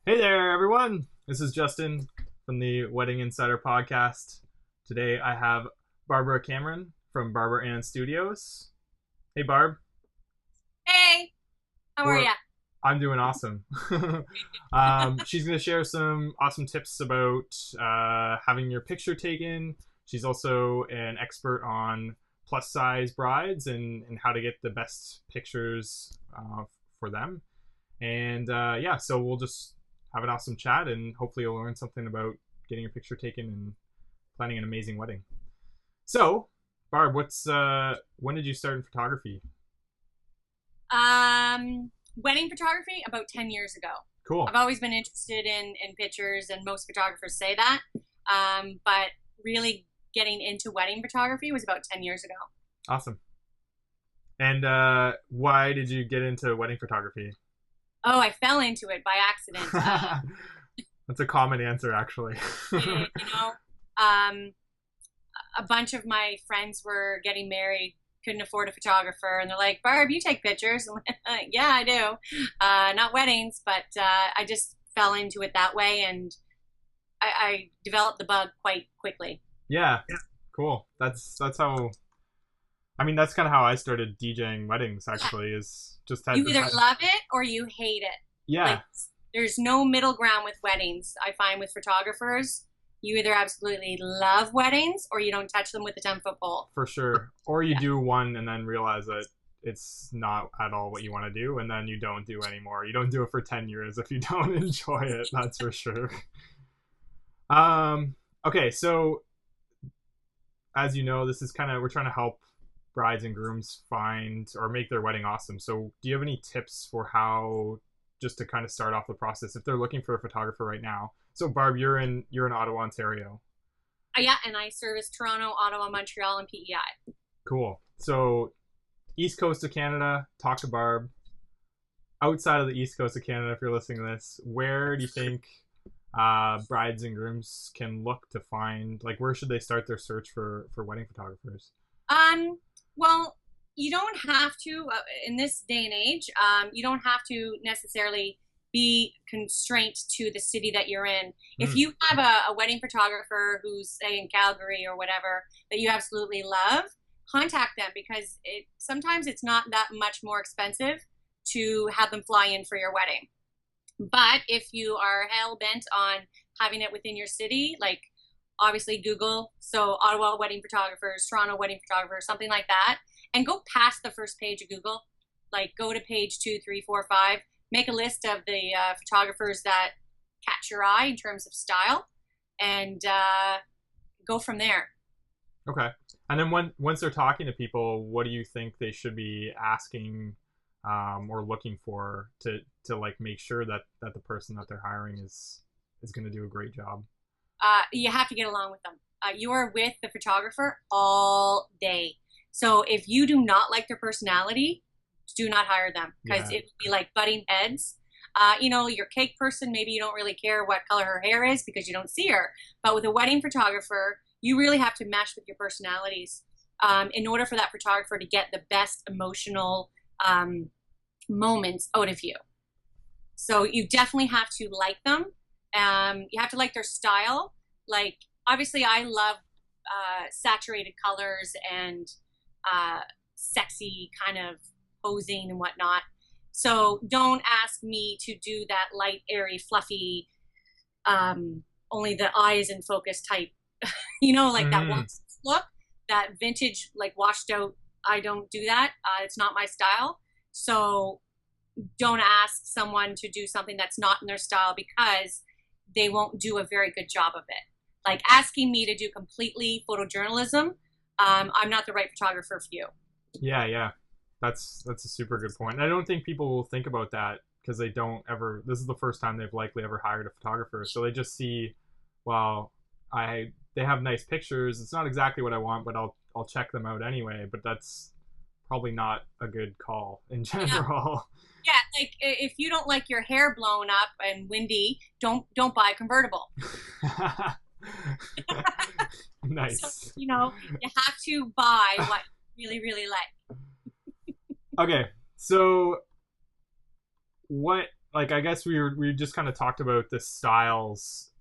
Hey there, everyone. This is Justin from the Wedding Insider podcast. Today I have Barbara Cameron from Barbara Ann Studios. Hey, Barb. Hey, how are We're, ya? I'm doing awesome. She's going to share some awesome tips about having your picture taken. She's also an expert on plus size brides and how to get the best pictures for them. And yeah, so we'll just have an awesome chat and hopefully you'll learn something about getting your picture taken and planning an amazing wedding. So, Barb, what's when did you start in photography? Wedding photography about 10 years ago. Cool. I've always been interested in pictures, and most photographers say that. But really getting into wedding photography was about 10 years ago. Awesome. And why did you get into wedding photography? Oh, I fell into it by accident. That's a common answer, actually. You know, um, a bunch of my friends were getting married, couldn't afford a photographer, and they're like, "Barb, you take pictures?" I'm like, yeah, I do. Not weddings, but I just fell into it that way, and I developed the bug quite quickly. Yeah, cool. That's how. I mean, that's kind of how I started DJing weddings. Yeah. Actually, is just You had. either love it or you hate it. Yeah, Like, there's no middle ground with weddings. I find with photographers, you either absolutely love weddings or you don't touch them with a 10-foot pole. for sure. Or you Yeah. do one and then realize that it's not at all what you want to do, and then you don't do anymore. You don't do it for 10 years if you don't enjoy it. That's for sure. Um. Okay, so as you know, this is kind of we're trying to help brides and grooms find or make their wedding awesome. So, do you have any tips for how just to kind of start off the process if they're looking for a photographer right now? So, Barb, you're in Ottawa, Ontario. Yeah, and I service Toronto, Ottawa, Montreal, and PEI. Cool. So, East Coast of Canada, talk to Barb. Outside of the East Coast of Canada, if you're listening to this, where do you think brides and grooms can look to find, like, where should they start their search for wedding photographers? Um, well, you don't have to, in this day and age, you don't have to necessarily be constrained to the city that you're in. If Mm, you have a wedding photographer who's, say, in Calgary or whatever, that you absolutely love, contact them because sometimes it's not that much more expensive to have them fly in for your wedding. But if you are hell bent on having it within your city, like obviously Google, so Ottawa wedding photographers, Toronto wedding photographers, something like that, and go past the first page of Google. Like go to page two, three, four, five. Make a list of the photographers that catch your eye in terms of style, and go from there. okay. And then once they're talking to people, what do you think they should be asking or looking for to like make sure that the person that they're hiring is going to do a great job? You have to get along with them. You are with the photographer all day. So if you do not like their personality, do not hire them because Yeah. it would be like butting heads. Your cake person, maybe you don't really care what color her hair is because you don't see her. But with a wedding photographer, you really have to mesh with your personalities in order for that photographer to get the best emotional um, moments out of you. So you definitely have to like them. You have to like their style. Like obviously, I love saturated colors and uh, sexy kind of posing and whatnot. So don't ask me to do that light, airy, fluffy, only the eyes in focus type. Like that Mm-hmm. wax look, that vintage, like washed out. I don't do that. It's not my style. So don't ask someone to do something that's not in their style because they won't do a very good job of it. Like asking me to do completely photojournalism, I'm not the right photographer for you. Yeah, yeah. That's a super good point. And I don't think people will think about that because they don't ever. This is the first time they've likely ever hired a photographer, so they just see, well, I they have nice pictures. It's not exactly what I want, but I'll check them out anyway. But that's probably not a good call in Yeah, general. yeah. Like if you don't like your hair blown up and windy, don't buy a convertible. So Nice. you have to buy what you really really like. Okay, so what like I guess we just kind of talked about the styles.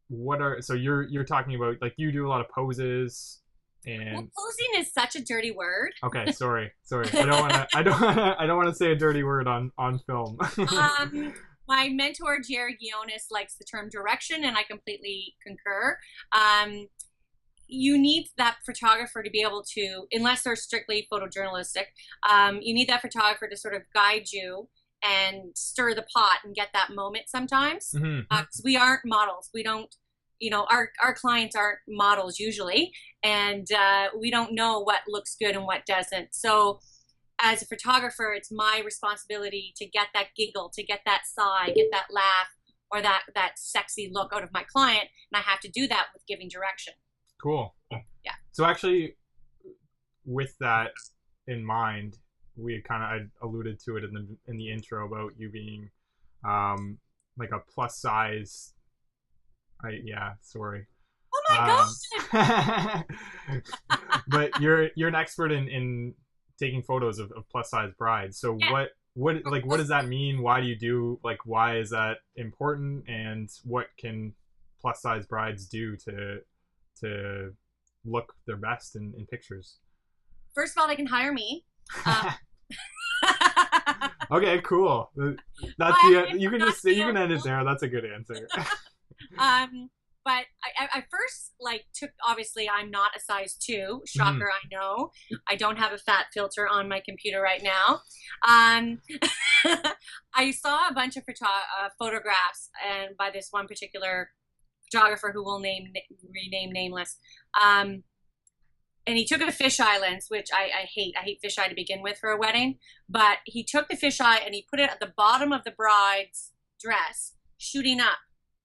What are so you're talking about like you do a lot of poses Well, and posing is such a dirty word. okay, sorry. I don't want to say a dirty word on film. Um, my mentor Jared Gionis likes the term direction, and I completely concur. Um, you need that photographer to be able to, unless they're strictly photojournalistic, you need that photographer to sort of guide you and stir the pot and get that moment sometimes. Mhm. 'Cause we aren't models. We don't, our clients aren't models usually, and we don't know what looks good and what doesn't. So as a photographer, it's my responsibility to get that giggle, to get that sigh, get that laugh, or that sexy look out of my client, and I have to do that with giving direction. Cool. Yeah. So actually, with that in mind, we kind of I alluded to it in the intro about you being like a plus size. Yeah, sorry. Oh my Um, but you're an expert in taking photos of plus size brides. So Yeah. what does that mean? Why do you do like why is that important? And what can plus size brides do to look their best in pictures? First of all, they can hire me. Um, Okay, cool. That's but the you can not just say you can end it available. there. That's a good answer. But I first like took, obviously I'm not a size 2, shocker, I know. I don't have a fat filter on my computer right now. Um, I saw a bunch of photographs, and by this one particular photographer who will rename nameless. And he took a fisheye lens, which I hate. I hate fisheye to begin with for a wedding. But he took the fisheye and he put it at the bottom of the bride's dress, shooting up.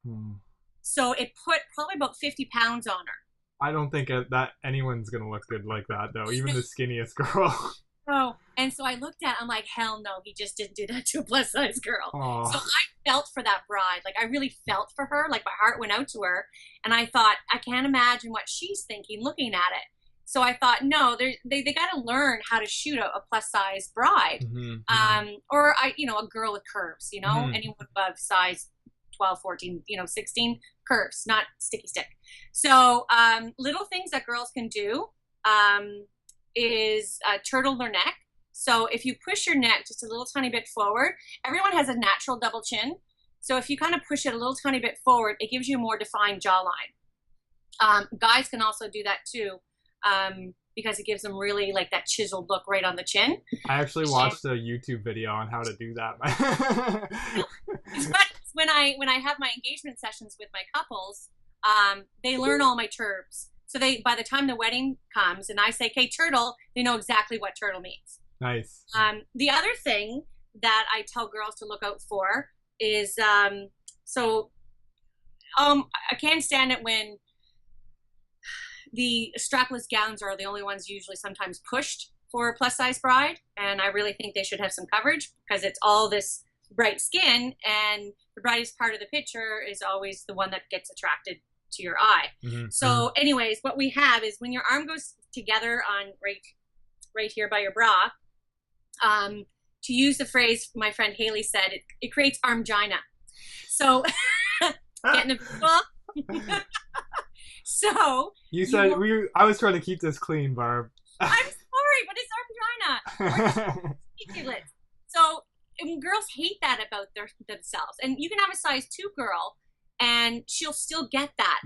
Hmm. So it put probably about 50 pounds on her. I don't think that anyone's gonna look good like that though. Even the skinniest girl. Oh, and so I looked at it, I'm like, hell no, he just didn't do that to a plus size girl. Aw. So I felt for that bride. Like I really felt for her. Like my heart went out to her. And I thought, I can't imagine what she's thinking looking at it. So I thought, no, they got to learn how to shoot a plus size bride. Or a girl with curves, anyone above size 12, 14, 16 curves, not sticky stick. So little things that girls can do is turtle their neck. So if you push your neck just a little tiny bit forward, everyone has a natural double chin. So if you kind of push it a little tiny bit forward, it gives you a more defined jawline. Guys can also do that too. Because it gives them really like that chiseled look right on the chin. I actually watched a YouTube video on how to do that. when I have my engagement sessions with my couples, they learn all my terms. So by the time the wedding comes and I say, "Okay, turtle," they know exactly what turtle means. Nice. The other thing that I tell girls to look out for is I can't stand it when the strapless gowns are the only ones usually sometimes pushed for a plus size bride. And I really think they should have some coverage because it's all this bright skin and the brightest part of the picture is always the one that gets attracted to your eye. So anyways, what we have is when your arm goes together on right here by your bra, to use the phrase my friend Haley said, it creates armgina. So getting the visual. So you said I was trying to keep this clean, Barb. I'm sorry, but it's armgina. Ridiculous. So girls hate that about themselves, and you can have a size 2 girl, and she'll still get that,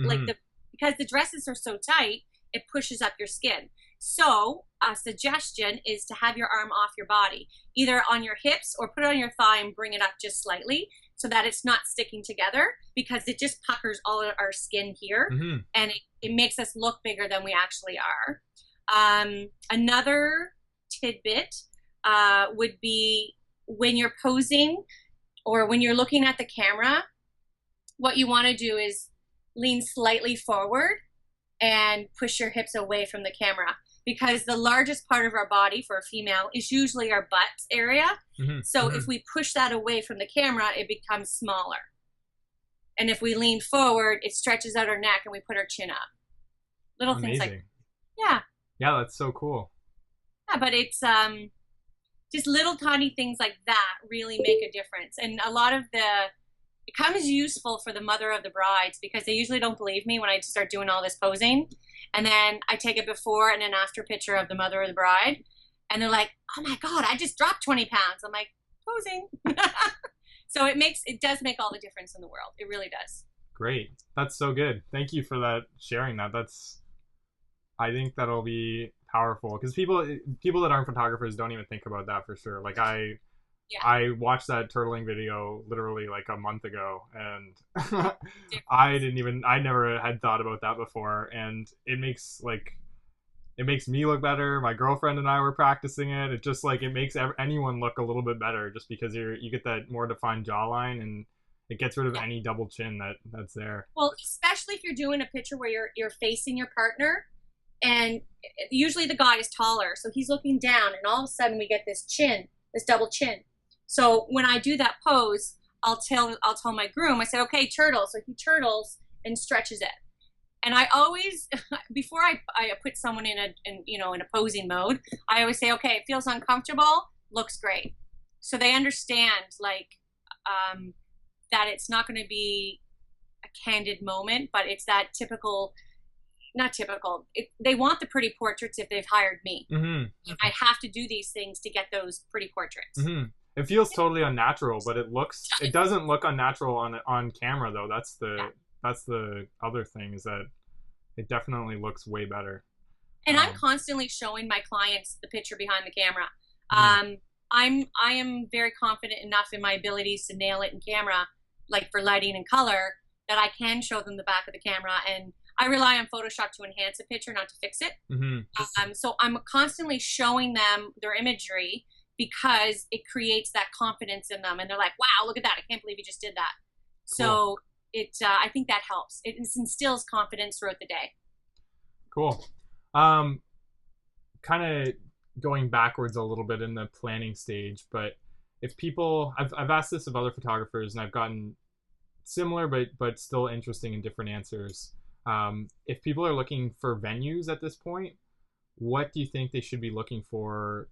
because the dresses are so tight, it pushes up your skin. So a suggestion is to have your arm off your body, either on your hips or put it on your thigh and bring it up just slightly so that it's not sticking together, because it just puckers all of our skin here and it makes us look bigger than we actually are. Another tidbit would be when you're posing or when you're looking at the camera, what you want to do is lean slightly forward and push your hips away from the camera, because the largest part of our body for a female is usually our butt area. So if we push that away from the camera, it becomes smaller. And if we lean forward, it stretches out our neck and we put our chin up. Little things like, yeah. Yeah, that's so cool. Yeah, but it's just little tiny things like that really make a difference. And a lot of it comes useful for the mother of the brides because they usually don't believe me when I start doing all this posing. And then I take a before and an after picture of the mother of the bride. And they're like, oh my God, I just dropped 20 pounds. I'm like, posing. So it does make all the difference in the world. It really does. Great. That's so good. Thank you for that, sharing that. I think that'll be powerful because people that aren't photographers don't even think about that for sure. Like I watched that turtling video literally like a month ago, and I never had thought about that before, and it makes me look better. My girlfriend and I were practicing it. It just like it makes anyone look a little bit better just because you get that more defined jawline, and it gets rid of any double chin that's there. Well, especially if you're doing a picture where you're facing your partner, and usually the guy is taller, so he's looking down, and all of a sudden we get this double chin. So when I do that pose, I'll tell my groom, I said, okay, turtle. So he turtles and stretches it. And I always, before I put someone in a posing mode, I always say, okay, it feels uncomfortable, looks great. So they understand that it's not going to be a candid moment, but it's that not typical. They want the pretty portraits if they've hired me. Mm-hmm. I have to do these things to get those pretty portraits. Mm-hmm. It feels totally unnatural, but it doesn't look unnatural on camera though. That's the other thing, is that it definitely looks way better. And I'm constantly showing my clients the picture behind the camera. I am very confident enough in my abilities to nail it in camera, like for lighting and color, that I can show them the back of the camera. And I rely on Photoshop to enhance a picture, not to fix it. Mm-hmm. So I'm constantly showing them their imagery because it creates that confidence in them. And they're like, wow, look at that. I can't believe you just did that. Cool. So I think that helps. It instills confidence throughout the day. Cool. Kind of going backwards a little bit in the planning stage, but if people, I've asked this of other photographers and I've gotten similar but still interesting and different answers. If people are looking for venues at this point, what do you think they should be looking for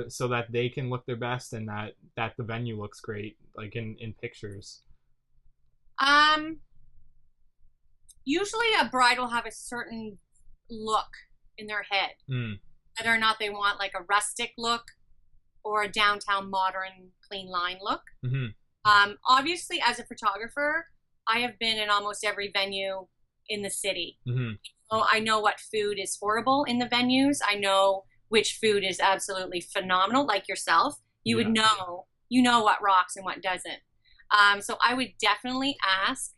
so that they can look their best and that the venue looks great, like in pictures? Usually a bride will have a certain look in their head. Whether or not they want like a rustic look or a downtown modern clean line look. Mm-hmm. Obviously, as a photographer, I have been in almost every venue in the city. Mm-hmm. So I know what food is horrible in the venues. I know which food is absolutely phenomenal, like yourself. You would know, what rocks and what doesn't. So I would definitely ask,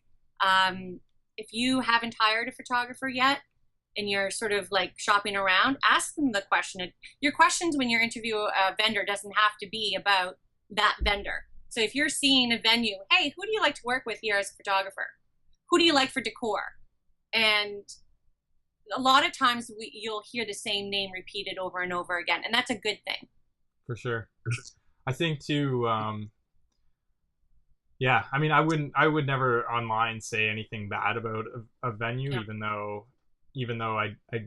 if you haven't hired a photographer yet and you're sort of like shopping around, ask them the question. Your questions when you interview a vendor doesn't have to be about that vendor. So if you're seeing a venue, hey, who do you like to work with here as a photographer? Who do you like for decor? And a lot of times you'll hear the same name repeated over and over again, and that's a good thing. For sure. I think too, yeah, I mean, I would never online say anything bad about a venue, even though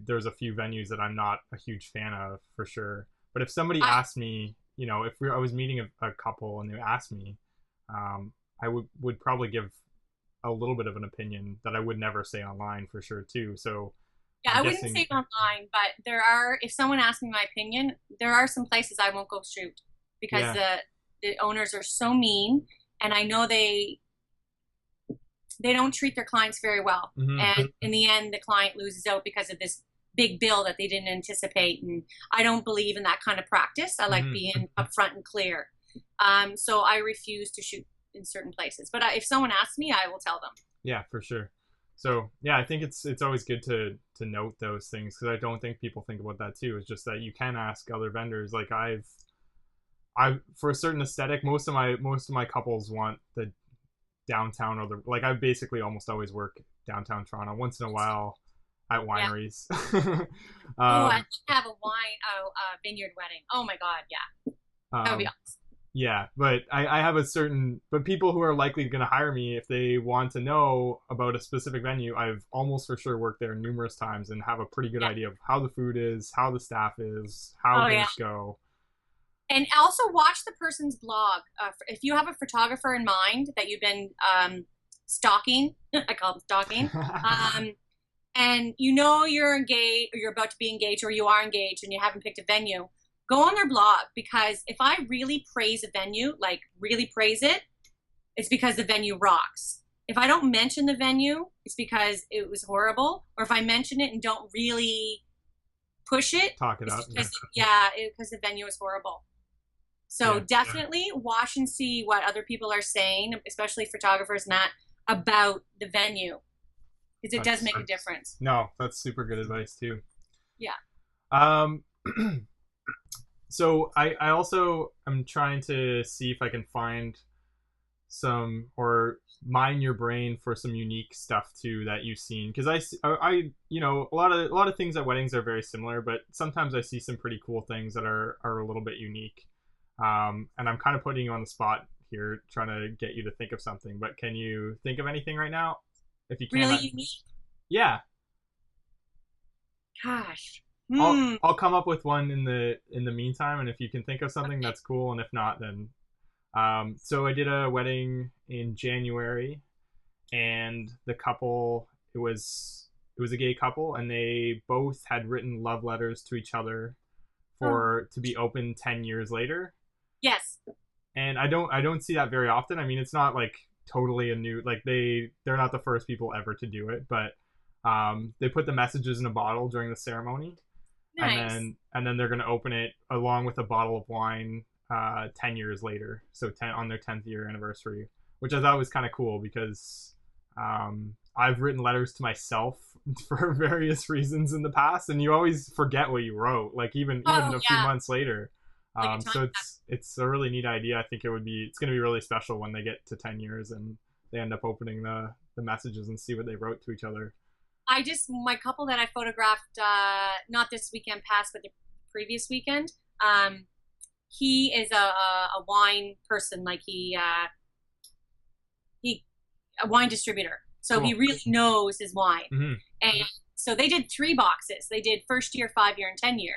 there's a few venues that I'm not a huge fan of, for sure. But if somebody asked me, if I was meeting a couple and they asked me, I would probably give a little bit of an opinion that I would never say online, for sure too. So yeah, I wouldn't say online, but if someone asks me my opinion, there are some places I won't go shoot because the owners are so mean, and I know they don't treat their clients very well. Mm-hmm. And in the end, the client loses out because of this big bill that they didn't anticipate. And I don't believe in that kind of practice. I like being upfront and clear. So I refuse to shoot in certain places. But if someone asks me, I will tell them. Yeah, for sure. So yeah, I think it's always good to note those things, because I don't think people think about that too. It's just that you can ask other vendors. Like I've for a certain aesthetic, most of my couples want the downtown, or I basically almost always work downtown Toronto. Once in a while at wineries. I have a vineyard wedding. Oh my god, yeah, that would be awesome. Yeah, but I have but people who are likely going to hire me, if they want to know about a specific venue, I've almost for sure worked there numerous times and have a pretty good idea of how the food is, how the staff is, how things go. And also watch the person's blog. If you have a photographer in mind that you've been stalking, I call them stalking, and you know you're engaged, or you're about to be engaged, or you are engaged, and you haven't picked a venue, go on their blog, because if I really praise a venue, like really praise it, it's because the venue rocks. If I don't mention the venue, it's because it was horrible, or if I mention it and don't really push it, Talk it up. Because, because the venue is horrible. So Yeah, definitely watch and see what other people are saying, especially photographers and that, about the venue, because it does make a difference. No, that's super good advice too. Yeah. Um, so I also am trying to see if I can find some, or mine your brain for some unique stuff too that you've seen, because I you know, a lot of things at weddings are very similar, but sometimes I see some pretty cool things that are a little bit unique. And I'm kind of putting you on the spot here, trying to get you to think of something. But can you think of anything right now? If you can, Really unique? Yeah. Gosh. I'll come up with one in the meantime, and if you can think of something, that's cool. And if not, then so I did a wedding in January, and the couple, it was a gay couple, and they both had written love letters to each other for to be open 10 years later. Yes. And I don't see that very often. I mean, it's not like totally a new, like they're not the first people ever to do it, but they put the messages in a bottle during the ceremony. Nice. And then they're going to open it along with a bottle of wine 10 years later, so 10 on their 10th year anniversary, which I thought was kind of cool, because I've written letters to myself for various reasons in the past, and you always forget what you wrote, like even a few months later. So it's a really neat idea. I think it's going to be really special when they get to 10 years and they end up opening the messages and see what they wrote to each other. My couple that I photographed, not this weekend past, but the previous weekend, he is a wine person, like he a wine distributor. So cool. He really knows his wine. Mm-hmm. And so they did 3 boxes. They did first year, 5 year, and 10 year.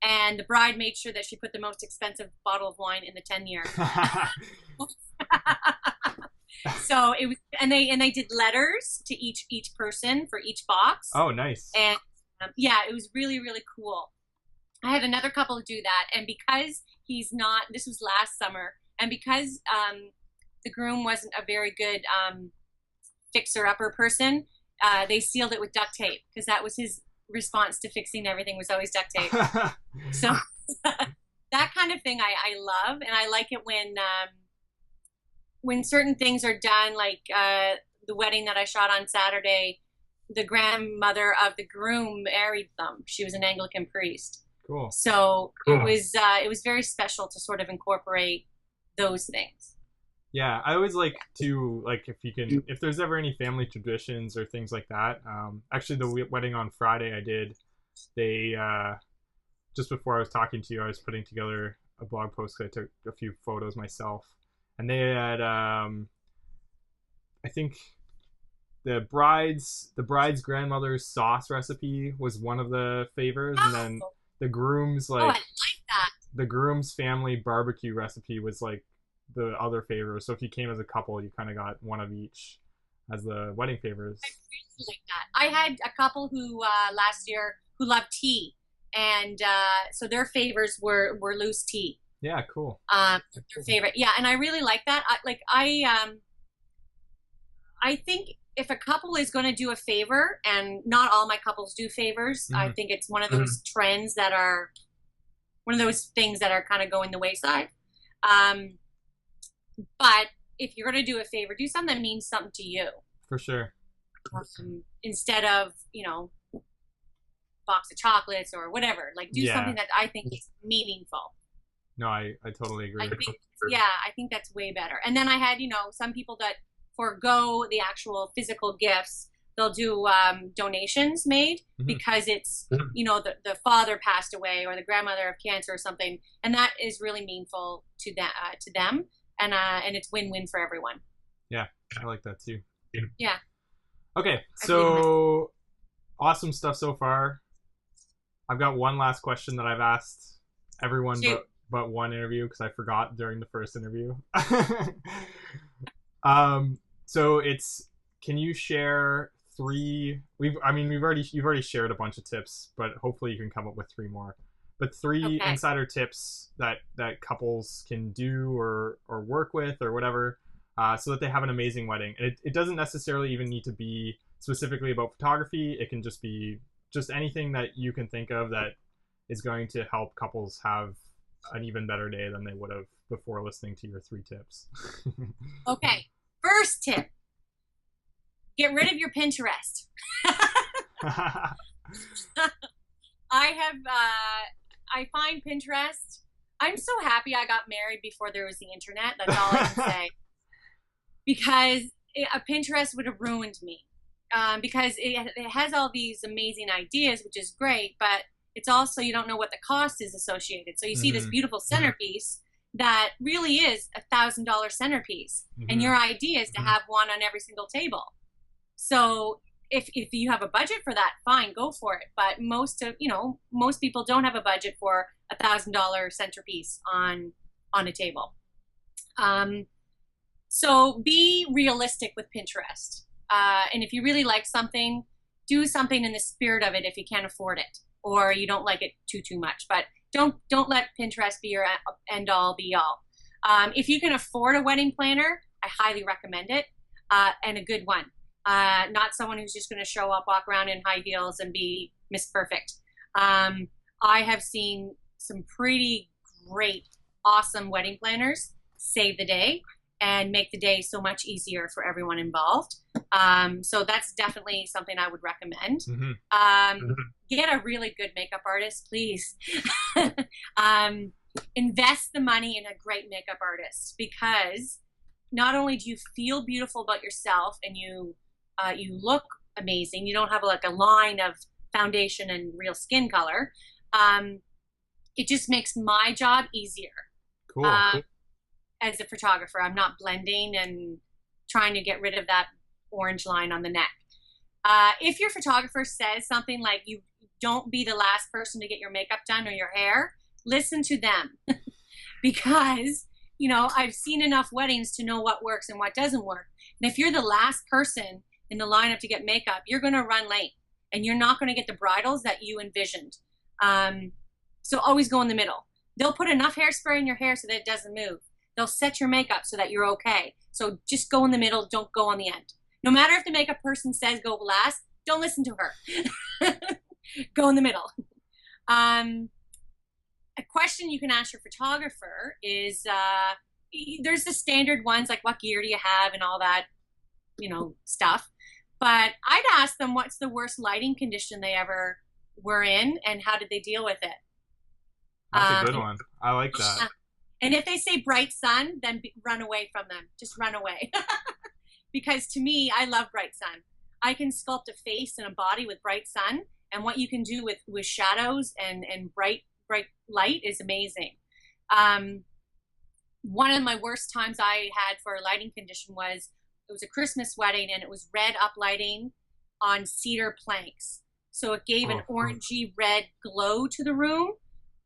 And the bride made sure that she put the most expensive bottle of wine in the 10 year. So it was, and they did letters to each person for each box. Oh, nice. And yeah, it was really, really cool. I had another couple do that, and because he's not, this was last summer, and because the groom wasn't a very good fixer-upper person, they sealed it with duct tape, because that was his response to fixing everything, was always duct tape. So that kind of thing I love, and I like it when certain things are done, like the wedding that I shot on Saturday, the grandmother of the groom married them. She was an Anglican priest. Cool. So cool. It was very special to sort of incorporate those things. Yeah, I always like to, like, if there's ever any family traditions or things like that. Actually, the wedding on Friday I did, they just before I was talking to you, I was putting together a blog post, because I took a few photos myself, and they had I think the bride's grandmother's sauce recipe was one of the favors, and then the groom's I like that. The groom's family barbecue recipe was like the other favor. So if you came as a couple, you kind of got one of each as the wedding favors. I really like that. I had a couple who last year who loved tea, and so their favors were loose tea. Yeah, cool. Their favorite, yeah, and I really like that. I think if a couple is going to do a favor, and not all my couples do favors, I think it's one of those trends that are, one of those things that are kind of going the wayside. But if you're going to do a favor, do something that means something to you. For sure. Instead of, box of chocolates or whatever. Like, do something that I think is meaningful. No, I totally agree. I think that's way better. And then I had, some people that forego the actual physical gifts. They'll do donations made because it's, the father passed away, or the grandmother of cancer or something. And that is really meaningful to them. And it's win-win for everyone. Yeah, I like that too. Yeah. Okay, so awesome stuff so far. I've got one last question that I've asked everyone, but one interview because I forgot during the first interview. So it's, can you share three? You've already shared a bunch of tips, but hopefully you can come up with three more. But three Okay. insider tips that couples can do or work with or whatever, so that they have an amazing wedding. And it doesn't necessarily even need to be specifically about photography. It can just be just anything that you can think of that is going to help couples have an even better day than they would have before listening to your three tips. Okay. First tip: get rid of your Pinterest. I have. I find Pinterest. I'm so happy I got married before there was the internet. That's all I can say. Because a Pinterest would have ruined me. Because it has all these amazing ideas, which is great, but it's also, you don't know what the cost is associated. So you see this beautiful centerpiece that really is $1,000 centerpiece, and your idea is to have one on every single table. So if you have a budget for that, fine, go for it. But most people don't have a budget for $1,000 centerpiece on a table. So be realistic with Pinterest. And if you really like something, do something in the spirit of it if you can't afford it or you don't like it too much. But don't let Pinterest be your end all be all. If you can afford a wedding planner, I highly recommend it, and a good one. Not someone who's just going to show up, walk around in high heels, and be Miss Perfect. I have seen some pretty great, awesome wedding planners save the day and make the day so much easier for everyone involved. So that's definitely something I would recommend. Get a really good makeup artist, please. Invest the money in a great makeup artist, because not only do you feel beautiful about yourself and you look amazing, you don't have like a line of foundation and real skin color. It just makes my job easier. Cool. As a photographer, I'm not blending and trying to get rid of that orange line on the neck. If your photographer says something like, you don't be the last person to get your makeup done or your hair, listen to them. Because, I've seen enough weddings to know what works and what doesn't work. And if you're the last person in the lineup to get makeup, you're going to run late and you're not going to get the bridals that you envisioned. So always go in the middle. They'll put enough hairspray in your hair so that it doesn't move. They'll set your makeup so that you're okay. So just go in the middle. Don't go on the end. No matter if the makeup person says go last, don't listen to her. Go in the middle. A question you can ask your photographer is, there's the standard ones like, what gear do you have and all that, stuff. But I'd ask them, what's the worst lighting condition they ever were in and how did they deal with it? That's a good one. I like that. And if they say bright sun, then run away from them. Just run away. Because to me, I love bright sun. I can sculpt a face and a body with bright sun. And what you can do with shadows and bright light is amazing. One of my worst times I had for a lighting condition was, it was a Christmas wedding and it was red uplighting on cedar planks. So it gave an orangey red glow to the room.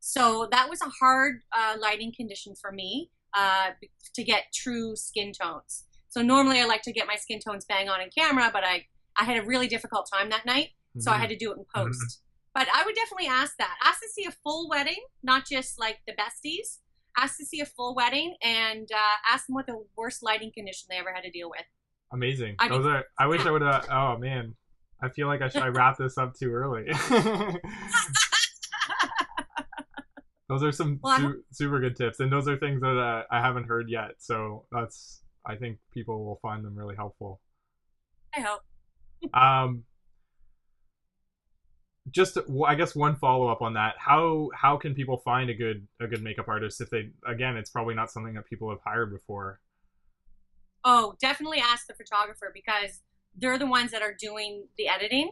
So that was a hard lighting condition for me to get true skin tones. So normally I like to get my skin tones bang on camera, but I had a really difficult time that night, so I had to do it in post. But I would definitely ask that. Ask to see a full wedding, not just like the besties. Ask to see a full wedding and ask them what the worst lighting condition they ever had to deal with. Amazing. I wish I would have. Oh man, I feel like I wrap this up too early. Those are some super good tips, and those are things that I haven't heard yet. So I think people will find them really helpful. I hope. Just I guess one follow up on that. How can people find a good makeup artist if they, again, it's probably not something that people have hired before? Oh, definitely ask the photographer because they're the ones that are doing the editing.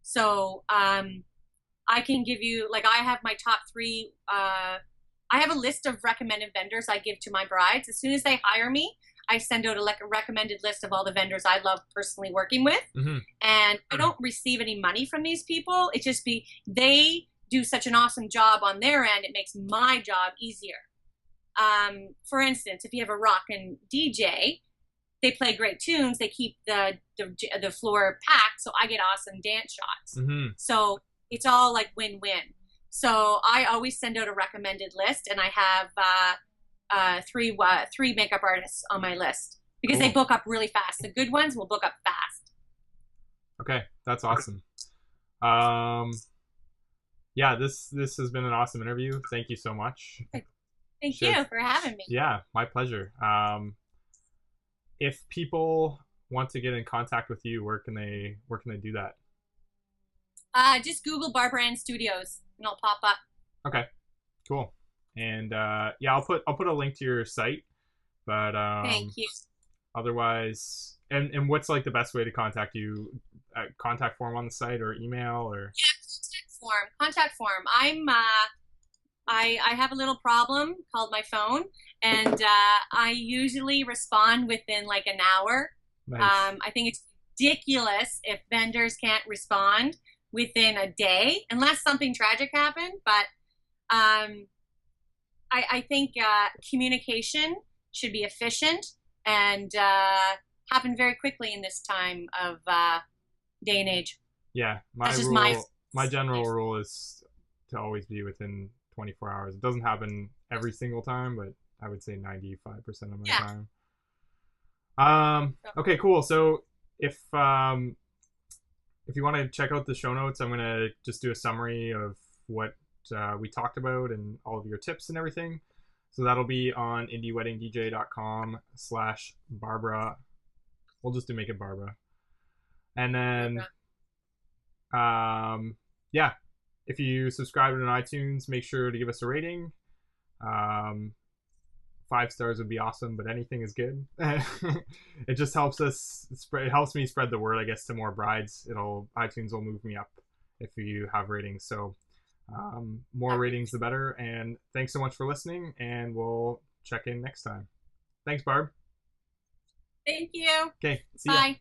So I can give you, like, I have my top 3. I have a list of recommended vendors I give to my brides. As soon as they hire me, I send out a recommended list of all the vendors I love personally working with. And I don't receive any money from these people. It just they do such an awesome job on their end, it makes my job easier. For instance, if you have a rockin' DJ, they play great tunes, they keep the floor packed, so I get awesome dance shots. Mm-hmm. So it's all like win-win. So I always send out a recommended list, and I have three makeup artists on my list because Cool. they book up really fast. The good ones will book up fast. Okay, that's awesome. Yeah, this has been an awesome interview. Thank you so much. Thank you for having me. Yeah, my pleasure. If people want to get in contact with you, where can they do that? Just Google Barbara Ann Studios, and it'll pop up. Okay, cool. And yeah, I'll put a link to your site. But Thank you. otherwise, and what's like the best way to contact you? Contact form on the site or email or? Yeah, contact form. I have a little problem called my phone, and I usually respond within like an hour. Nice. I think it's ridiculous if vendors can't respond within a day, unless something tragic happened. But I think communication should be efficient and happen very quickly in this time of day and age. Yeah, my general rule is to always be within 24 hours. It doesn't happen every single time, but I would say 95% of my time. Okay, cool. So if you want to check out the show notes, I'm gonna just do a summary of what we talked about and all of your tips and everything. So that'll be on indieweddingdj.com/Barbara. We'll just make it Barbara. And then, yeah, if you subscribe to iTunes, make sure to give us a rating. 5 stars would be awesome, but anything is good. It just helps us spread. It helps me spread the word, I guess, to more brides. iTunes will move me up if you have ratings. So more ratings, the better. And thanks so much for listening, and we'll check in next time. Thanks, Barb. Thank you. Okay, see ya. Bye.